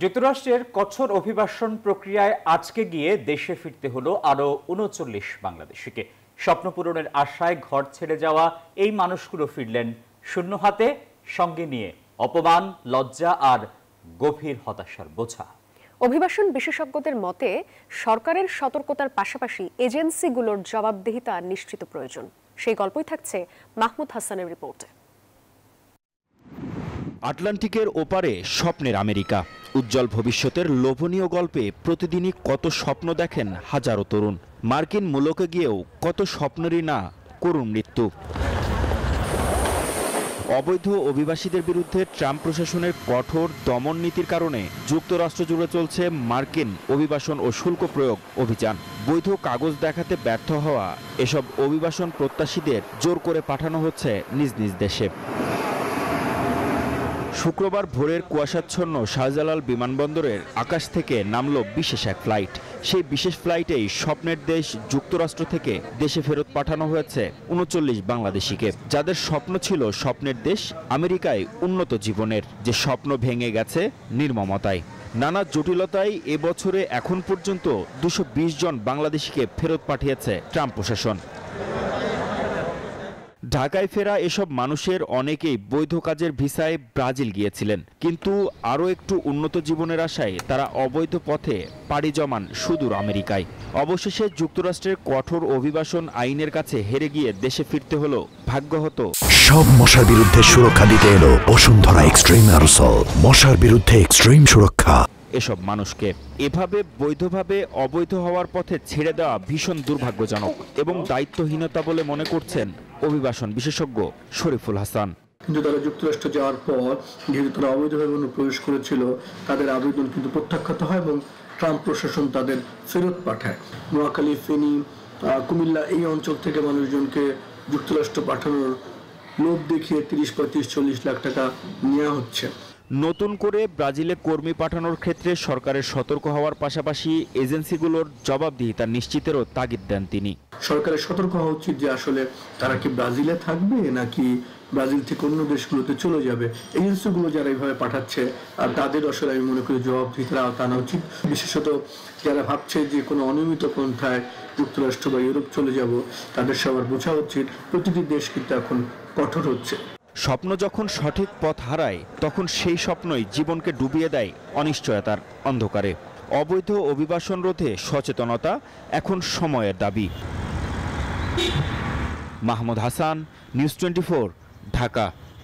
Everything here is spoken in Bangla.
যুক্তরাষ্ট্রের কঠোর অভিবাসন প্রক্রিয়ায় আজকে গিয়ে দেশে ফিরতে হলো আরও ৩৯ বাংলাদেশিকে। স্বপ্ন পূরণের আশায় ঘর ছেড়ে যাওয়া এই মানুষগুলো ফিরলেন শূন্য হাতে, সঙ্গে নিয়ে অপমান, লজ্জা আর গভীর হতাশার বোঝা। অভিবাসন বিশেষজ্ঞদের মতে সরকারের সতর্কতার পাশাপাশি এজেন্সিগুলোর জবাবদিহিতা নিশ্চিত প্রয়োজন। সেই গল্পই থাকছে মাহমুদ হাসানের রিপোর্টে। আটলান্টিকের ওপারে স্বপ্নের আমেরিকা, উজ্জ্বল ভবিষ্যতের লোভনীয় গল্পে প্রতিদিনই কত স্বপ্ন দেখেন হাজারো তরুণ। মার্কিন মুলুকে গিয়েও কত স্বপ্নেরই না করুণ মৃত্যু। অবৈধ অভিবাসীদের বিরুদ্ধে ট্রাম্প প্রশাসনের কঠোর দমন নীতির কারণে যুক্তরাষ্ট্র জুড়ে চলছে মার্কিন অভিবাসন ও শুল্ক প্রয়োগ অভিযান। বৈধ কাগজ দেখাতে ব্যর্থ হওয়া এসব অভিবাসন প্রত্যাশীদের জোর করে পাঠানো হচ্ছে নিজ নিজ দেশে। শুক্রবার ভোরের কুয়াশাচ্ছন্ন শাহজালাল বিমানবন্দরের আকাশ থেকে নামল বিশেষ এক ফ্লাইট। সেই বিশেষ ফ্লাইটেই স্বপ্নের দেশ যুক্তরাষ্ট্র থেকে দেশে ফেরত পাঠানো হয়েছে ৩৯ বাংলাদেশিকে, যাদের স্বপ্ন ছিল স্বপ্নের দেশ আমেরিকায় উন্নত জীবনের, যে স্বপ্ন ভেঙে গেছে নির্মমতায়। নানা জটিলতায় এবছরে এখন পর্যন্ত ২২০ জন বাংলাদেশিকে ফেরত পাঠিয়েছে ট্রাম্প প্রশাসন। ঢাকায় ফেরা এসব মানুষের অনেকেই বৈধ কাজের ভিসায় ব্রাজিল গিয়েছিলেন, কিন্তু আরও একটু উন্নত জীবনের আশায় তারা অবৈধ পথে পাড়ি জমান সুদূর আমেরিকায়। অবশেষে যুক্তরাষ্ট্রের কঠোর অভিবাসন আইনের কাছে হেরে গিয়ে দেশে ফিরতে হলো ভাগ্যহত। সব মশার বিরুদ্ধে সুরক্ষা দিতে এলো বসুন্ধরা এক্সট্রিম অ্যারোসল, মশার বিরুদ্ধে এক্সট্রিম সুরক্ষা। এসব মানুষকে এভাবে বৈধভাবে অবৈধ হওয়ার পথে ছেড়ে দেওয়া ভীষণ দুর্ভাগ্যজনক এবং দায়িত্বহীনতা বলে মনে করছেন অভিবাসন বিশেষজ্ঞ শরীফুল হাসান। কিন্তু তারা যুক্তরাষ্ট্র যাওয়ার পর যেহেতু তারা অবৈধভাবে অনুপ্রবেশ করেছিল, তাদের আবেদন কিন্তু প্রত্যাখ্যাত হয় এবং ট্রাম্প প্রশাসন তাদের ফেরত পাঠায়। নোয়াখালী, ফেনী, কুমিল্লা এই অঞ্চল থেকে মানুষজনকে যুক্তরাষ্ট্র পাঠানোর লোভ দেখিয়ে ৩০-৩৫-৪০ লাখ টাকা নেওয়া হচ্ছে। নতুন করে ব্রাজিলে কর্মী পাঠানোর ক্ষেত্রে সরকারের সতর্ক হওয়ার পাশাপাশি এজেন্সিগুলোর জবাবদিহিতা নিশ্চিতেরও তাগিদ দেন তিনি। সরকারের সতর্ক হওয়া উচিত যে আসলে তারা কি ব্রাজিলে থাকবে নাকি ব্রাজিল থেকে অন্য দেশগুলোতে চলে যাবে। এজেন্সিগুলো যারা এইভাবে পাঠাচ্ছে আর তাদের আসলে আমি মনে করি জবাবদিহিতার আওতায় আনা উচিত। বিশেষত যারা ভাবছে যে কোনো অনিয়মিত পন্থায় যুক্তরাষ্ট্র বা ইউরোপ চলে যাব, তাদের সবার বোঝা উচিত প্রতিটি দেশ কিন্তু এখন কঠোর হচ্ছে। স্বপ্ন যখন সঠিক পথ হারায় তখন সেই স্বপ্নই জীবনকে ডুবিয়ে দেয় অনিশ্চয়তার অন্ধকারে। অবৈধ অভিবাসন রোধে সচেতনতা এখন সময়ের দাবি। মাহমুদ হাসান, নিউজ 24, ঢাকা।